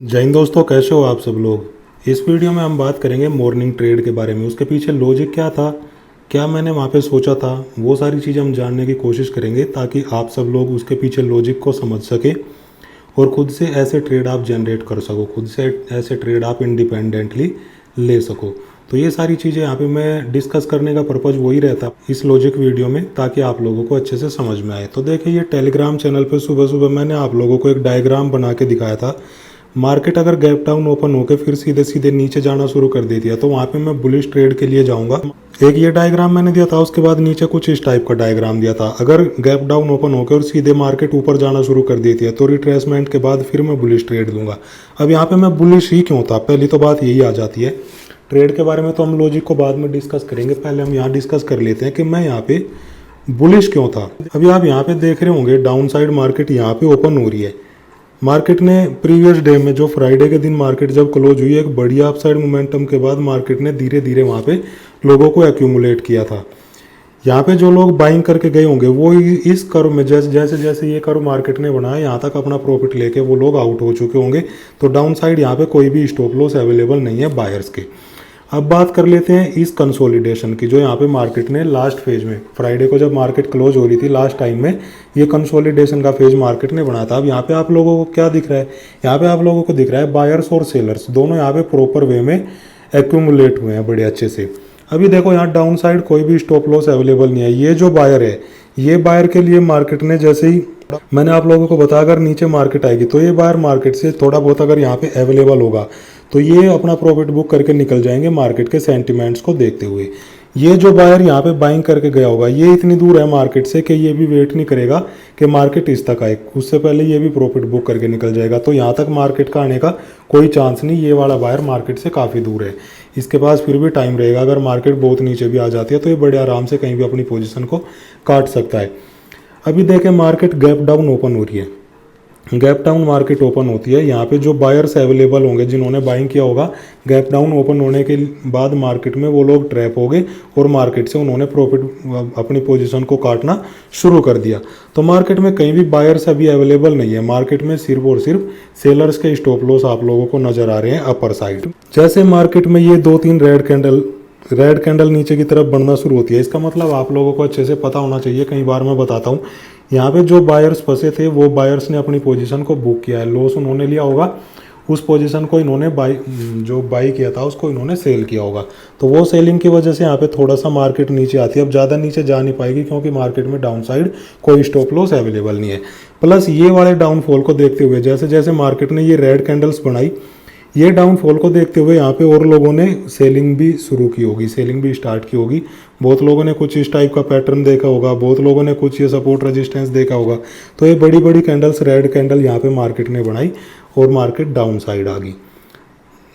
जय हिंद दोस्तों, कैसे हो आप सब लोग। इस वीडियो में हम बात करेंगे मॉर्निंग ट्रेड के बारे में। उसके पीछे लॉजिक क्या था, क्या मैंने वहाँ पे सोचा था, वो सारी चीज़ें हम जानने की कोशिश करेंगे ताकि आप सब लोग उसके पीछे लॉजिक को समझ सके और खुद से ऐसे ट्रेड आप जनरेट कर सको, खुद से ऐसे ट्रेड आप इंडिपेंडेंटली ले सको। तो ये सारी चीज़ें यहाँ पे मैं डिस्कस करने का पर्पज़ वही रहता इस लॉजिक वीडियो में, ताकि आप लोगों को अच्छे से समझ में आए। तो देखिए, ये टेलीग्राम चैनल पे सुबह सुबह मैंने आप लोगों को एक डायग्राम बना के दिखाया था। मार्केट अगर गैप डाउन ओपन होकर फिर सीधे सीधे नीचे जाना शुरू कर देती है तो वहाँ पे मैं बुलिश ट्रेड के लिए जाऊँगा। एक ये डायग्राम मैंने दिया था, उसके बाद नीचे कुछ इस टाइप का डायग्राम दिया था। अगर गैप डाउन ओपन होकर और सीधे मार्केट ऊपर जाना शुरू कर देती है तो रिट्रेसमेंट के बाद फिर मैं बुलिश ट्रेड दूंगा। अब यहाँ पे मैं बुलिश ही क्यों था, पहली तो बात यही आ जाती है। ट्रेड के बारे में तो हम लॉजिक को बाद में डिस्कस करेंगे, पहले हम यहाँ डिस्कस कर लेते हैं कि मैं यहाँ पे बुलिश क्यों था। अभी आप यहाँ पे देख रहे होंगे डाउन साइड मार्केट यहाँ पे ओपन हो रही है। मार्केट ने प्रीवियस डे में जो फ्राइडे के दिन मार्केट जब क्लोज हुई, एक बढ़िया अपसाइड मोमेंटम के बाद मार्केट ने धीरे धीरे वहाँ पे लोगों को एक्यूमुलेट किया था। यहाँ पे जो लोग बाइंग करके गए होंगे वो इस कर्व में जैसे जैसे जैसे ये कर्व मार्केट ने बनाया, यहाँ तक अपना प्रॉफिट लेके वो लोग आउट हो चुके होंगे। तो डाउन साइड यहाँ पे कोई भी स्टॉप लॉस अवेलेबल नहीं है बायर्स के। अब बात कर लेते हैं इस कंसोलिडेशन की, जो यहाँ पे मार्केट ने लास्ट फेज में फ्राइडे को जब मार्केट क्लोज हो रही थी लास्ट टाइम में, ये कंसोलिडेशन का फेज मार्केट ने बनाया था। अब यहाँ पे आप लोगों को क्या दिख रहा है, यहाँ पे आप लोगों को दिख रहा है बायर्स और सेलर्स दोनों यहाँ पे प्रॉपर वे में एक्यूमुलेट हुए हैं बड़े अच्छे से। अभी देखो, यहाँ डाउन साइड कोई भी स्टॉप लॉस अवेलेबल नहीं है। ये जो बायर है, ये बायर के लिए मार्केट ने जैसे ही मैंने आप लोगों को बताया अगर नीचे मार्केट आएगी तो ये बायर मार्केट से थोड़ा बहुत अगर यहाँ पे अवेलेबल होगा तो ये अपना प्रॉफिट बुक करके निकल जाएंगे मार्केट के सेंटिमेंट्स को देखते हुए। ये जो बायर यहाँ पे बाइंग करके गया होगा, ये इतनी दूर है मार्केट से कि ये भी वेट नहीं करेगा कि मार्केट इस तक आए, उससे पहले ये भी प्रॉफिट बुक करके निकल जाएगा। तो यहाँ तक मार्केट का आने का कोई चांस नहीं। ये वाला बायर मार्केट से काफ़ी दूर है, इसके पास फिर भी टाइम रहेगा। अगर मार्केट बहुत नीचे भी आ जाती है तो ये बड़े आराम से कहीं भी अपनी पोजिशन को काट सकता है। अभी देखें, मार्केट गैप डाउन ओपन हो रही है। गैप डाउन मार्केट ओपन होती है, यहाँ पे जो बायर्स अवेलेबल होंगे जिन्होंने बाइंग किया होगा, गैप डाउन ओपन होने के बाद मार्केट में वो लोग ट्रैप हो गए और मार्केट से उन्होंने प्रॉफिट अपनी पोजीशन को काटना शुरू कर दिया। तो मार्केट में कहीं भी बायर्स अभी अवेलेबल नहीं है। मार्केट में सिर्फ और सिर्फ सेलर्स के स्टॉप लॉस आप लोगों को नजर आ रहे हैं अपर साइड। जैसे मार्केट में ये 2-3 रेड कैंडल नीचे की तरफ बनना शुरू होती है, इसका मतलब आप लोगों को अच्छे से पता होना चाहिए। कई बार मैं बताता हूँ, यहाँ पे जो बायर्स फंसे थे वो बायर्स ने अपनी पोजीशन को बुक किया है, लॉस उन्होंने लिया होगा, उस पोजीशन को इन्होंने जो बाई किया था उसको इन्होंने सेल किया होगा। तो वो सेलिंग की वजह से यहाँ पे थोड़ा सा मार्केट नीचे आती है। अब ज़्यादा नीचे जा नहीं पाएगी क्योंकि मार्केट में डाउन साइड कोई स्टॉप लॉस अवेलेबल नहीं है। प्लस ये वाले डाउनफॉल को देखते हुए जैसे जैसे मार्केट ने ये रेड कैंडल्स बनाई, ये डाउनफॉल को देखते हुए यहाँ पे और लोगों ने सेलिंग भी शुरू की होगी, सेलिंग भी स्टार्ट की होगी। बहुत लोगों ने कुछ इस टाइप का पैटर्न देखा होगा, बहुत लोगों ने कुछ ये सपोर्ट रेजिस्टेंस देखा होगा। तो ये बड़ी बड़ी कैंडल्स, रेड कैंडल यहाँ पे मार्केट ने बनाई और मार्केट डाउन साइड आ गई।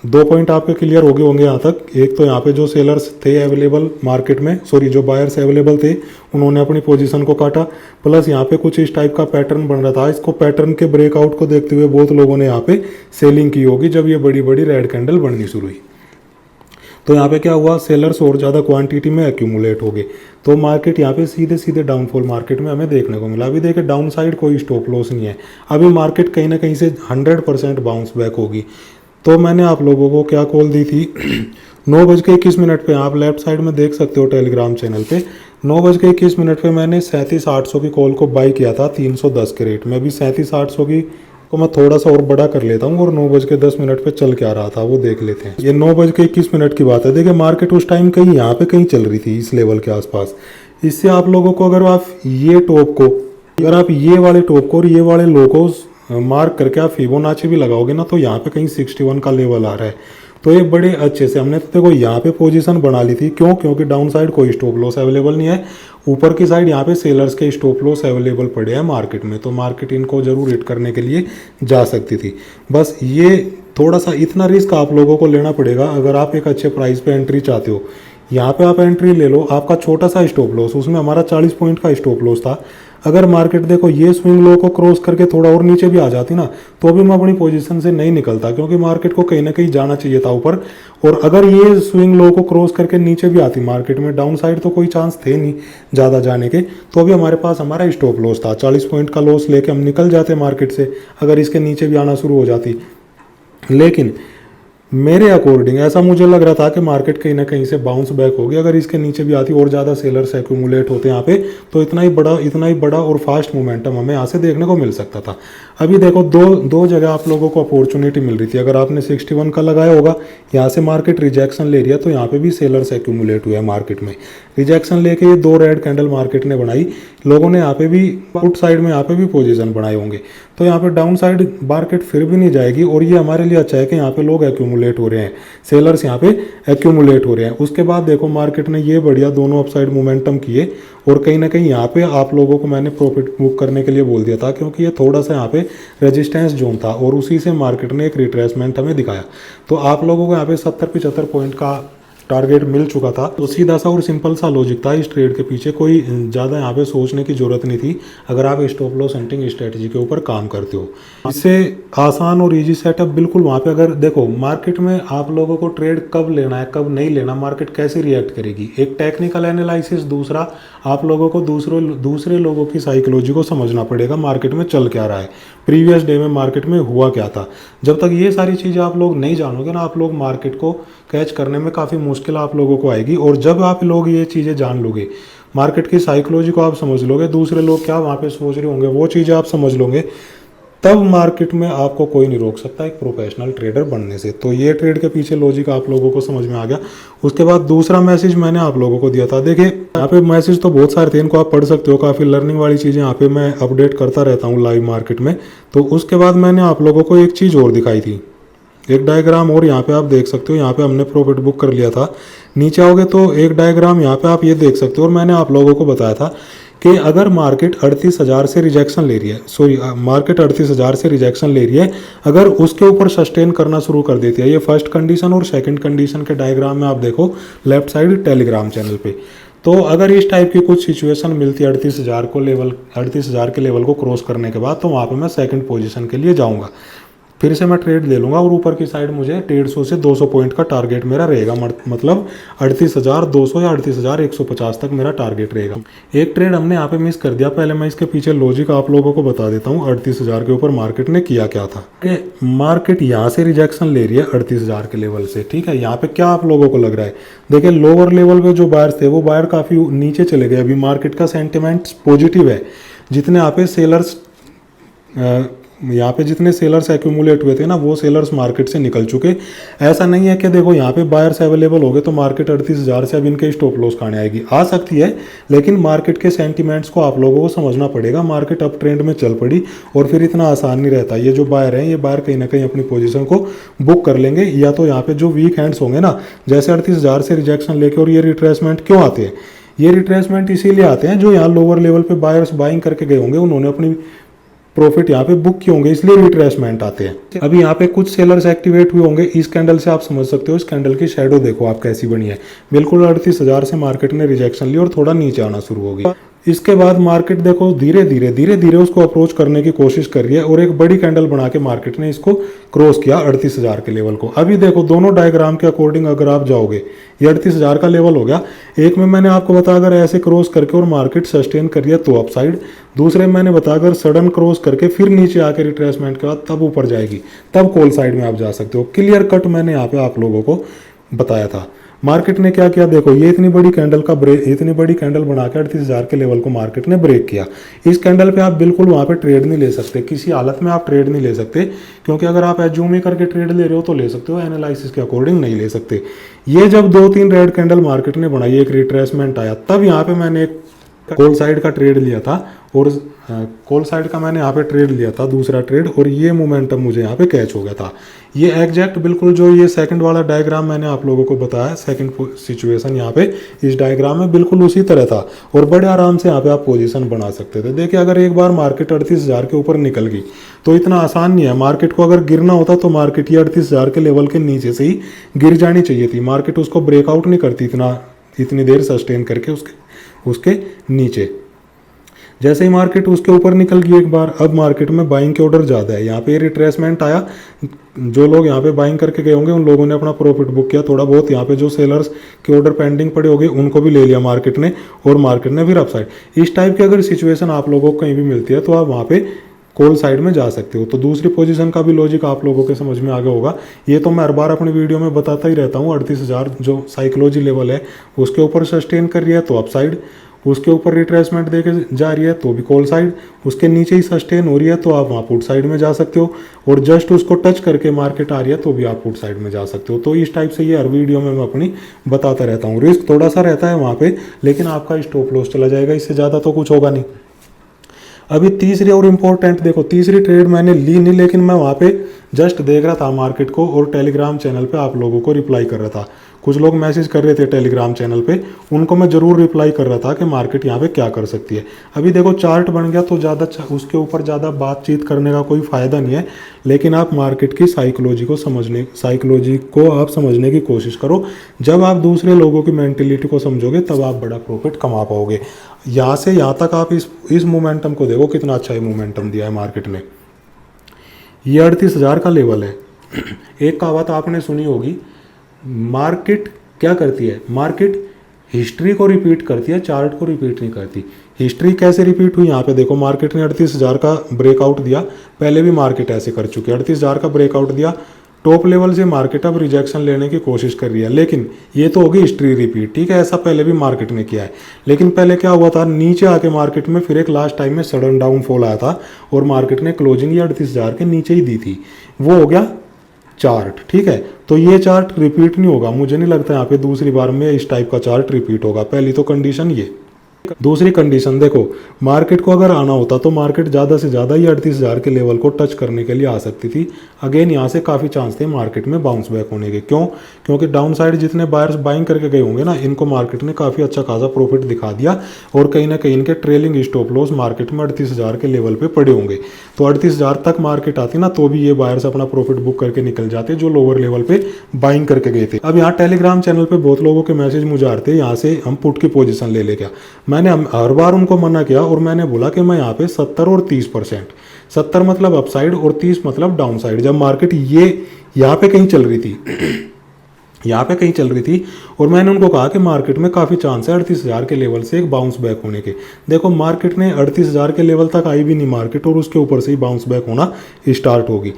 2 पॉइंट आपके क्लियर हो गए होंगे यहाँ तक। एक तो यहाँ पे जो सेलर्स थे अवेलेबल मार्केट में, जो बायर्स अवेलेबल थे, उन्होंने अपनी पोजीशन को काटा। प्लस यहाँ पे कुछ इस टाइप का पैटर्न बन रहा था, इसको पैटर्न के ब्रेकआउट को देखते हुए बहुत लोगों ने यहाँ पे सेलिंग की होगी जब ये बड़ी बड़ी रेड कैंडल बननी शुरू हुई। तो यहाँ पे क्या हुआ, सेलर्स और ज़्यादा क्वांटिटी में एक्यूमुलेट हो गए। तो मार्केट यहाँ पे सीधे सीधे डाउनफॉल मार्केट में हमें देखने को मिला। अभी देखिए, डाउन साइड कोई स्टॉप लॉस नहीं है। अभी मार्केट कहीं ना कहीं से 100% बाउंस बैक होगी। तो मैंने आप लोगों को क्या कॉल दी थी 9:21 पे, आप लेफ्ट साइड में देख सकते हो टेलीग्राम चैनल पे। 9:21 पे मैंने 37,800 की कॉल को बाई किया था 310 के रेट में। अभी 37,800 की को मैं थोड़ा सा और बड़ा कर लेता हूँ और 9:10 पे चल के आ रहा था वो देख लेते हैं। ये 9:21 की बात है। देखिए, मार्केट उस टाइम कहीं यहाँ पे कहीं चल रही थी इस लेवल के आसपास। इससे आप लोगों को अगर आप ये टॉप को, अगर आप ये वाले टॉप को और ये वाले लो को मार्क करके आप फिबोनाची भी लगाओगे ना, तो यहाँ पे कहीं 61 का लेवल आ रहा है। तो ये बड़े अच्छे से हमने तो देखो यहाँ पे पोजीशन बना ली थी। क्यों? क्योंकि डाउन साइड कोई स्टॉप लॉस अवेलेबल नहीं है। ऊपर की साइड यहाँ पे सेलर्स के स्टॉप लॉस अवेलेबल पड़े हैं मार्केट में, तो मार्केट इनको जरूर हिट करने के लिए जा सकती थी। बस ये थोड़ा सा इतना रिस्क आप लोगों को लेना पड़ेगा अगर आप एक अच्छे प्राइस पे एंट्री चाहते हो। यहाँ पे आप एंट्री ले लो, आपका छोटा सा स्टॉप लॉस, उसमें हमारा 40 पॉइंट का स्टॉप लॉस था। अगर मार्केट देखो ये स्विंग लो को क्रॉस करके थोड़ा और नीचे भी आ जाती ना, तो भी मैं अपनी पोजीशन से नहीं निकलता, क्योंकि मार्केट को कहीं ना कहीं जाना चाहिए था ऊपर। और अगर ये स्विंग लो को क्रॉस करके नीचे भी आती मार्केट में, डाउन साइड तो कोई चांस थे नहीं ज़्यादा जाने के, तो अभी हमारे पास हमारा स्टॉप लॉस था। 40 पॉइंट का लॉस लेके हम निकल जाते मार्केट से अगर इसके नीचे भी आना शुरू हो जाती। लेकिन मेरे अकॉर्डिंग ऐसा मुझे लग रहा था कि मार्केट कहीं ना कहीं से बाउंस बैक होगी, अगर इसके नीचे भी आती और ज़्यादा सेलर्स एक्यूमुलेट होते यहाँ पे तो इतना ही बड़ा और फास्ट मोमेंटम हमें यहाँ से देखने को मिल सकता था। अभी देखो दो जगह आप लोगों को अपॉर्चुनिटी मिल रही थी। अगर आपने 61 का लगाया होगा, यहाँ से मार्केट रिजेक्शन ले रही है तो यहाँ पे भी सेलर्स एक्यूमुलेट हुए हैं मार्केट में। रिजेक्शन लेके ये 2 रेड कैंडल मार्केट ने बनाई, लोगों ने यहाँ पे भी पुट साइड में यहाँ पे भी पोजीशन बनाए होंगे, तो यहाँ पे डाउन साइड मार्केट फिर भी नहीं जाएगी। और ये हमारे लिए अच्छा है कि यहाँ पे लोग एक्यूमुलेट हो रहे हैं, सेलर्स यहाँ पे एक्यूमुलेट हो रहे हैं। उसके बाद देखो मार्केट ने ये बढ़िया दोनों अपसाइड मोमेंटम किए और कहीं ना कहीं यहाँ पे आप लोगों को मैंने प्रॉफिट बुक करने के लिए बोल दिया था, क्योंकि ये थोड़ा सा यहाँ पे रेजिस्टेंस जोन था और उसी से मार्केट ने एक रिट्रेसमेंट हमें दिखाया। तो आप लोगों को यहाँ पे 70-75 पॉइंट का टारगेट मिल चुका था। तो सीधा सा और सिंपल सा लॉजिक था इस ट्रेड के पीछे, कोई ज़्यादा यहाँ पे सोचने की ज़रूरत नहीं थी अगर आप स्टॉप लॉस हंटिंग स्ट्रेटजी के ऊपर काम करते हो। इससे आसान और इजी सेटअप बिल्कुल वहाँ पे। अगर देखो मार्केट में आप लोगों को ट्रेड कब लेना है कब नहीं लेना, मार्केट कैसे रिएक्ट करेगी, एक टेक्निकल एनालिसिस, दूसरा आप लोगों को दूसरे लोगों की साइकोलॉजी को समझना पड़ेगा, मार्केट में चल क्या रहा है, प्रीवियस डे में मार्केट में हुआ क्या था। जब तक ये सारी चीज़ें आप लोग नहीं जानोगे ना, आप लोग मार्केट को कैच करने में काफ़ी मुश्किल आप लोगों को आएगी। और जब आप लोग ये चीज़ें जान लोगे, मार्केट की साइकोलॉजी को आप समझ लोगे, दूसरे लोग क्या वहाँ पे सोच रहे होंगे वो चीज़ें आप समझ लोगे, तब मार्केट में आपको कोई नहीं रोक सकता एक प्रोफेशनल ट्रेडर बनने से। तो ये ट्रेड के पीछे लॉजिक आप लोगों को समझ में आ गया। उसके बाद दूसरा मैसेज मैंने आप लोगों को दिया था, देखिए यहाँ पे मैसेज तो बहुत सारे थे, इनको आप पढ़ सकते हो, काफ़ी लर्निंग वाली चीज़ें यहाँ पे मैं अपडेट करता रहता हूँ लाइव मार्केट में। तो उसके बाद मैंने आप लोगों को एक चीज़ और दिखाई थी, एक डायग्राम और यहाँ पे आप देख सकते हो। यहाँ पे हमने प्रॉफिट बुक कर लिया था, नीचे आओगे तो एक डायग्राम यहाँ पे आप ये देख सकते हो। और मैंने आप लोगों को बताया था कि अगर मार्केट 38,000 से रिजेक्शन ले रही है, मार्केट 38,000 से रिजेक्शन ले रही है, अगर उसके ऊपर सस्टेन करना शुरू कर देती है, ये फर्स्ट कंडीशन और सेकंड कंडीशन के डायग्राम में आप देखो लेफ्ट साइड टेलीग्राम चैनल पे। तो अगर इस टाइप की कुछ सिचुएशन मिलती है 38,000 के लेवल को क्रॉस करने के बाद, तो वहाँ पे मैं सेकंड पोजीशन के लिए जाऊँगा, फिर से मैं ट्रेड ले लूँगा और ऊपर की साइड मुझे 150 से 200 पॉइंट का टारगेट मेरा रहेगा, मतलब 38,200 या 38,150 तक मेरा टारगेट रहेगा। एक ट्रेड हमने यहाँ पे मिस कर दिया, पहले मैं इसके पीछे लॉजिक आप लोगों को बता देता हूँ। 38,000 के ऊपर मार्केट ने किया क्या था कि मार्केट यहाँ से रिजेक्शन ले रही है 38,000 के लेवल से, ठीक है। यहाँ पे क्या आप लोगों को लग रहा है, देखिए लोअर लेवल पे जो बायर्स थे वो बायर काफ़ी नीचे चले गए। अभी मार्केट का सेंटिमेंट पॉजिटिव है, जितने यहाँ पे जितने सेलर्स एक्यूमुलेट हुए थे ना, वो सेलर्स मार्केट से निकल चुके। ऐसा नहीं है कि देखो यहाँ पे बायर्स अवेलेबल हो गए तो मार्केट 38,000 से अब इनके स्टॉप लॉस खाने आएगी, आ सकती है, लेकिन मार्केट के सेंटिमेंट्स को आप लोगों को समझना पड़ेगा। मार्केट अप ट्रेंड में चल पड़ी और फिर इतना आसान नहीं रहता। ये जो बायर हैं, ये बायर कहीं ना कहीं अपनी पोजीशन को बुक कर लेंगे, या तो यहाँ पे जो वीक हैंड्स होंगे ना, जैसे 38,000 से रिजेक्शन लेके, और ये रिट्रेसमेंट क्यों आते हैं, ये रिट्रेसमेंट इसीलिए आते हैं जो यहाँ लोअर लेवल पे बायर्स बाइंग करके गए होंगे, उन्होंने अपनी प्रॉफिट यहाँ पे बुक किए होंगे, इसलिए रिट्रेसमेंट आते हैं। अभी यहाँ पे कुछ सेलर्स एक्टिवेट हुए होंगे, इस कैंडल से आप समझ सकते हो, इस कैंडल की शैडो देखो आप कैसी बनी है, बिल्कुल 38,000 से मार्केट ने रिजेक्शन ली और थोड़ा नीचे आना शुरू हो गया। इसके बाद मार्केट देखो धीरे धीरे उसको अप्रोच करने की कोशिश कर रही है और एक बड़ी कैंडल बना के मार्केट ने इसको क्रॉस किया 38,000 के लेवल को। अभी देखो दोनों डायग्राम के अकॉर्डिंग अगर आप जाओगे, ये 38,000 का लेवल हो गया, एक में मैंने आपको बताया अगर ऐसे क्रॉस करके और मार्केट सस्टेन कर रही है तो अपसाइड, दूसरे में मैंने बताया अगर सडन क्रॉस करके फिर नीचे आके रिट्रेसमेंट के बाद तब ऊपर जाएगी, तब कॉल साइड में आप जा सकते हो। क्लियर कट मैंने यहाँ पे आप लोगों को बताया था। मार्केट ने क्या किया, देखो ये इतनी बड़ी कैंडल बना के 38,000 के लेवल को मार्केट ने ब्रेक किया। इस कैंडल पे आप बिल्कुल वहाँ पे ट्रेड नहीं ले सकते, किसी हालत में आप ट्रेड नहीं ले सकते, क्योंकि अगर आप एज्यूम ही करके ट्रेड ले रहे हो तो ले सकते हो, एनालिसिस के अकॉर्डिंग नहीं ले सकते। ये जब 2-3 रेड कैंडल मार्केट ने बनाई, एक रिट्रेसमेंट आया, तब यहाँ पे मैंने एक कॉल साइड का ट्रेड लिया था, और कॉल साइड का मैंने यहाँ पे ट्रेड लिया था, दूसरा ट्रेड, और ये मोमेंटम मुझे यहाँ पे कैच हो गया था। ये एग्जैक्ट बिल्कुल जो ये सेकंड वाला डायग्राम मैंने आप लोगों को बताया, सेकंड सिचुएशन यहाँ पे इस डायग्राम में बिल्कुल उसी तरह था, और बड़े आराम से यहाँ पे आप पोजीशन बना सकते थे। देखिए अगर एक बार मार्केट 38,000 के ऊपर निकल गई तो इतना आसान नहीं है। मार्केट को अगर गिरना होता तो मार्केट ये 38,000 के लेवल के नीचे से ही गिर जानी चाहिए थी। मार्केट उसको ब्रेकआउट नहीं करती इतनी देर सस्टेन करके उसके नीचे। जैसे ही मार्केट उसके ऊपर निकल गई एक बार, अब मार्केट में बाइंग के ऑर्डर ज़्यादा है। यहाँ पे रिट्रेसमेंट आया, जो लोग यहाँ पे बाइंग करके गए होंगे उन लोगों ने अपना प्रॉफिट बुक किया थोड़ा बहुत। यहाँ पे जो सेलर्स के ऑर्डर पेंडिंग पड़े होंगे उनको भी ले लिया मार्केट ने, और मार्केट ने फिर अपसाइड। इस टाइप की अगर सिचुएशन आप लोगों को कहीं भी मिलती है तो आप वहाँ पे कॉल साइड में जा सकते हो। तो दूसरी पोजीशन का भी लॉजिक आप लोगों के समझ में आ गया होगा। ये तो मैं हर बार अपनी वीडियो में बताता ही रहता हूँ। 38,000 जो साइकोलॉजी लेवल है उसके ऊपर सस्टेन कर रही है तो अप साइड, उसके ऊपर रिट्रेसमेंट देके जा रही है तो भी कॉल साइड, उसके नीचे ही सस्टेन हो रही है तो आप वहाँ पुट साइड में जा सकते हो, और जस्ट उसको टच करके मार्केट आ रही है तो भी आप पुट साइड में जा सकते हो। तो इस टाइप से ये हर वीडियो में मैं अपनी बताता रहता हूँ। रिस्क थोड़ा सा रहता है वहाँ पे, लेकिन आपका स्टॉप लॉस चला जाएगा, इससे ज़्यादा तो कुछ होगा नहीं। अभी तीसरी और इम्पोर्टेंट देखो, तीसरी ट्रेड मैंने ली नहीं, लेकिन मैं वहाँ पे जस्ट देख रहा था मार्केट को और टेलीग्राम चैनल पे आप लोगों को रिप्लाई कर रहा था। कुछ लोग मैसेज कर रहे थे टेलीग्राम चैनल पे, उनको मैं ज़रूर रिप्लाई कर रहा था कि मार्केट यहाँ पे क्या कर सकती है। अभी देखो चार्ट बन गया तो ज़्यादा उसके ऊपर ज़्यादा बातचीत करने का कोई फ़ायदा नहीं है, लेकिन आप मार्केट की साइकोलॉजी को आप समझने की कोशिश करो। जब आप दूसरे लोगों की मेंटेलिटी को समझोगे तब आप बड़ा प्रॉफिट कमा पाओगे। यहाँ से यहाँ तक आप इस मोमेंटम को देखो, कितना अच्छा ये मोमेंटम दिया है मार्केट ने। ये 38,000 का लेवल है। एक कहावत आपने सुनी होगी, मार्केट क्या करती है, मार्केट हिस्ट्री को रिपीट करती है, चार्ट को रिपीट नहीं करती। हिस्ट्री कैसे रिपीट हुई, यहाँ पे देखो मार्केट ने 38,000 का ब्रेकआउट दिया, पहले भी मार्केट ऐसे कर चुकी है। 38,000 का ब्रेकआउट दिया, टॉप लेवल से मार्केट अब रिजेक्शन लेने की कोशिश कर रही है, लेकिन ये तो होगी हिस्ट्री रिपीट, ठीक है। ऐसा पहले भी मार्केट ने किया है, लेकिन पहले क्या हुआ था, नीचे आके मार्केट में फिर एक लास्ट टाइम में सडन डाउनफॉल आया था और मार्केट ने क्लोजिंग ये 38,000 के नीचे ही दी थी। वो हो गया चार्ट, ठीक है। तो ये चार्ट रिपीट नहीं होगा, मुझे नहीं लगता यहाँ पे दूसरी बार में इस टाइप का चार्ट रिपीट होगा। पहली तो कंडीशन ये। दूसरी कंडीशन देखो, मार्केट को अगर आना होता तो मार्केट ज़्यादा से ज़्यादा ये 38,000 के लेवल को टच करने के लिए आ सकती थी। अगेन यहाँ से काफ़ी चांस थे मार्केट में बाउंस बैक होने के। क्यों? क्योंकि डाउन साइड जितने बायर्स बाइंग करके गए होंगे ना, इनको मार्केट ने काफ़ी अच्छा खासा प्रॉफिट दिखा दिया, और कहीं ना कहीं इनके ट्रेलिंग स्टॉप लॉस मार्केट में 38,000 के लेवल पर पड़े होंगे। तो 38,000 तक मार्केट आती ना तो भी ये बायर्स अपना प्रॉफिट बुक करके निकल जाते जो लोअर लेवल पे बाइंग करके गए थे। अब यहाँ टेलीग्राम चैनल पे बहुत लोगों के मैसेज मुझे आते हैं, यहाँ से हम पुट की पोजीशन ले क्या। मैंने हर बार उनको मना किया और मैंने बोला कि मैं यहाँ पे 70 और 30%, 70 मतलब अपसाइड और 30 मतलब डाउन साइड, जब मार्केट ये यहाँ पे कहीं चल रही थी यहाँ पे कहीं चल रही थी, और मैंने उनको कहा कि मार्केट में काफ़ी चांस है 38,000 के लेवल से एक बाउंस बैक होने के। देखो मार्केट ने 38,000 के लेवल तक आई भी नहीं मार्केट, और उसके ऊपर से ही बाउंस बैक होना स्टार्ट होगी।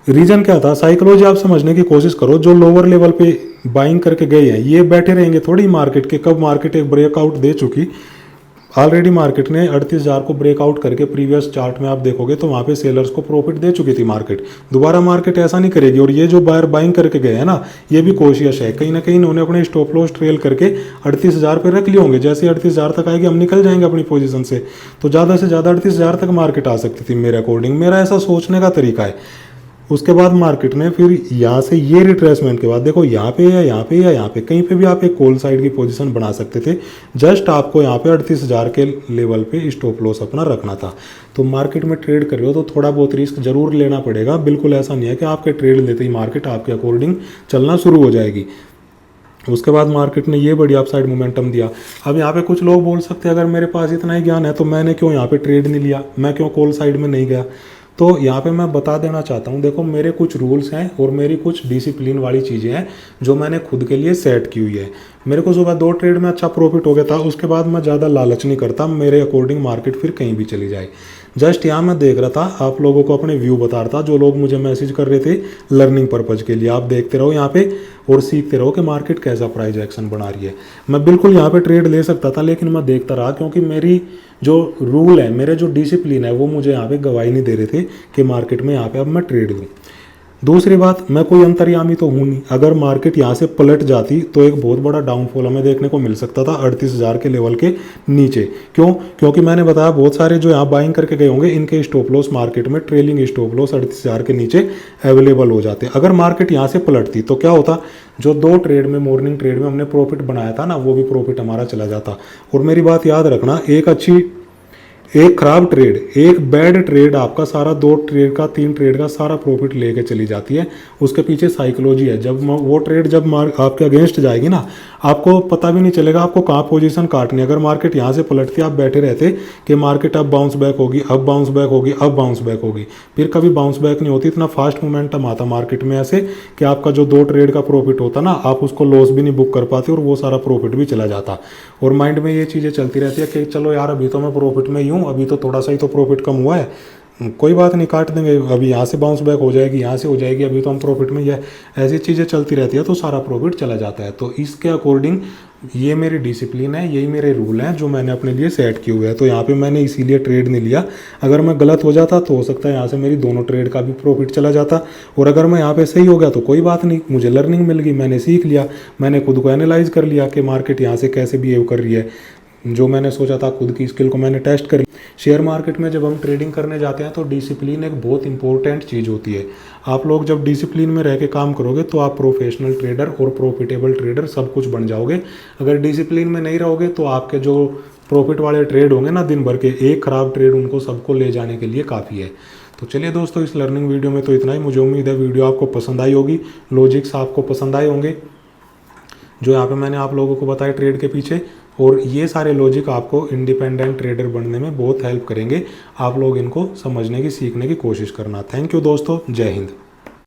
रीजन क्या था, साइकोलॉजी आप समझने की कोशिश करो। जो लोअर लेवल पे बाइंग करके गए हैं ये बैठे रहेंगे थोड़ी मार्केट के, कब मार्केट एक ब्रेकआउट दे चुकी, ऑलरेडी मार्केट ने 38,000 को ब्रेकआउट करके प्रीवियस चार्ट में आप देखोगे तो वहाँ पे सेलर्स को प्रॉफिट दे चुकी थी मार्केट। दोबारा मार्केट ऐसा नहीं करेगी, और ये जो बायर बाइंग करके गए हैं ना, ये भी कोशिश है, कहीं ना कहीं इन्होंने अपने स्टॉप लॉस ट्रेल करके 38,000 पे रख लिए होंगे। जैसे 38,000 तक आएगी हम निकल जाएंगे अपनी पोजीशन से, तो ज़्यादा से ज़्यादा 38,000 तक मार्केट आ सकती थी मेरे अकॉर्डिंग, मेरा ऐसा सोचने का तरीका है। उसके बाद मार्केट ने फिर यहाँ से ये रिट्रेसमेंट के बाद देखो यहाँ पे या यहाँ पे या यहाँ पे कहीं पे भी आप एक कॉल साइड की पोजीशन बना सकते थे। जस्ट आपको यहाँ पे 38,000 के लेवल पे स्टॉप लॉस अपना रखना था। तो मार्केट में ट्रेड कर रहे हो तो थोड़ा बहुत रिस्क जरूर लेना पड़ेगा। बिल्कुल ऐसा नहीं है कि आपके ट्रेड लेते ही मार्केट आपके अकॉर्डिंग चलना शुरू हो जाएगी। उसके बाद मार्केट ने ये बड़ी अपसाइड मोमेंटम दिया। अब यहाँ पे कुछ लोग बोल सकते हैं अगर मेरे पास इतना ही ज्ञान है तो मैंने क्यों यहाँ पे ट्रेड नहीं लिया, मैं क्यों कॉल साइड में नहीं गया। तो यहाँ पे मैं बता देना चाहता हूँ, देखो मेरे कुछ रूल्स हैं और मेरी कुछ डिसिप्लिन वाली चीज़ें हैं जो मैंने खुद के लिए सेट की हुई है। मेरे को सुबह 2 ट्रेड में अच्छा प्रॉफिट हो गया था, उसके बाद मैं ज़्यादा लालच नहीं करता, मेरे अकॉर्डिंग मार्केट फिर कहीं भी चली जाए। जस्ट यहाँ मैं देख रहा था, आप लोगों को अपने व्यू बता रहा था, जो लोग मुझे मैसेज कर रहे थे लर्निंग पर्पज़ के लिए। आप देखते रहो यहाँ पे और सीखते रहो कि मार्केट कैसा प्राइस एक्शन बना रही है। मैं बिल्कुल यहाँ पे ट्रेड ले सकता था, लेकिन मैं देखता रहा क्योंकि मेरी जो रूल है, मेरे जो डिसिप्लिन है वो मुझे यहाँ पे गवाही नहीं दे रहे थे कि मार्केट में यहाँ पे अब मैं ट्रेड लूँ। दूसरी बात, मैं कोई अंतर्यामी तो हूँ नहीं। अगर मार्केट यहाँ से पलट जाती तो एक बहुत बड़ा डाउनफॉल हमें देखने को मिल सकता था 38,000 के लेवल के नीचे। क्यों? क्योंकि मैंने बताया बहुत सारे जो यहाँ बाइंग करके गए होंगे इनके स्टॉप लॉस मार्केट में ट्रेलिंग स्टॉप लॉस 38,000 के नीचे अवेलेबल हो जाते। अगर मार्केट यहाँ से पलटती तो क्या होता, जो 2 ट्रेड में मॉर्निंग ट्रेड में हमने प्रॉफिट बनाया था ना, वो भी प्रॉफिट हमारा चला जाता। और मेरी बात याद रखना, एक खराब ट्रेड, एक बैड ट्रेड आपका सारा 2 ट्रेड का 3 ट्रेड का सारा प्रॉफिट लेके चली जाती है। उसके पीछे साइकोलॉजी है। जब वो ट्रेड जब आपके अगेंस्ट जाएगी ना, आपको पता भी नहीं चलेगा आपको कहाँ पोजीशन काटनी है। अगर मार्केट यहाँ से पलटती आप बैठे रहते कि मार्केट अब बाउंस बैक होगी, अब बाउंस बैक होगी, अब बाउंस बैक होगी, फिर कभी बाउंस बैक नहीं होती। इतना फास्ट मोमेंटम आता मार्केट में ऐसे कि आपका जो 2 ट्रेड का प्रॉफिट होता ना, आप उसको लॉस भी नहीं बुक कर पाते और वो सारा प्रॉफिट भी चला जाता। और माइंड में ये चीज़ें चलती रहती है कि चलो यार अभी तो मैं प्रॉफिट में ही हूँ, अभी तो थोड़ा सा ही तो प्रॉफिट कम हुआ है, कोई बात नहीं, काट देंगे, अभी यहाँ से बाउंस बैक हो जाएगी, यहाँ से हो जाएगी, अभी तो हम प्रॉफिट में ही है। ऐसी चीज़ें चलती रहती है तो सारा प्रॉफिट चला जाता है। तो इसके अकॉर्डिंग ये मेरी डिसिप्लिन है, यही मेरे रूल हैं जो मैंने अपने लिए सेट किए हुए हैं। तो यहाँ पे मैंने इसीलिए ट्रेड नहीं लिया। अगर मैं गलत हो जाता तो हो सकता है यहाँ से मेरी दोनों ट्रेड का भी प्रॉफिट चला जाता, और अगर मैं यहाँ पे सही हो गया तो कोई बात नहीं, मुझे लर्निंग मिल गई, मैंने सीख लिया, मैंने खुद को एनालाइज कर लिया कि मार्केट यहाँ से कैसे बिहेव कर रही है। जो मैंने सोचा था, खुद की स्किल को मैंने टेस्ट कर लिया। शेयर मार्केट में जब हम ट्रेडिंग करने जाते हैं तो डिसिप्लिन एक बहुत इंपॉर्टेंट चीज़ होती है। आप लोग जब डिसिप्लिन में रह के काम करोगे तो आप प्रोफेशनल ट्रेडर और प्रॉफिटेबल ट्रेडर सब कुछ बन जाओगे। अगर डिसिप्लिन में नहीं रहोगे तो आपके जो प्रॉफिट वाले ट्रेड होंगे ना दिन भर के, एक ख़राब ट्रेड उनको सबको ले जाने के लिए काफ़ी है। तो चलिए दोस्तों, इस लर्निंग वीडियो में तो इतना ही। मुझे उम्मीद है वीडियो आपको पसंद आई होगी, लॉजिक्स आपको पसंद आए होंगे जो यहाँ पे मैंने आप लोगों को बताया ट्रेड के पीछे, और ये सारे लॉजिक आपको इंडिपेंडेंट ट्रेडर बनने में बहुत हेल्प करेंगे। आप लोग इनको समझने की, सीखने की कोशिश करना। थैंक यू दोस्तों, जय हिंद।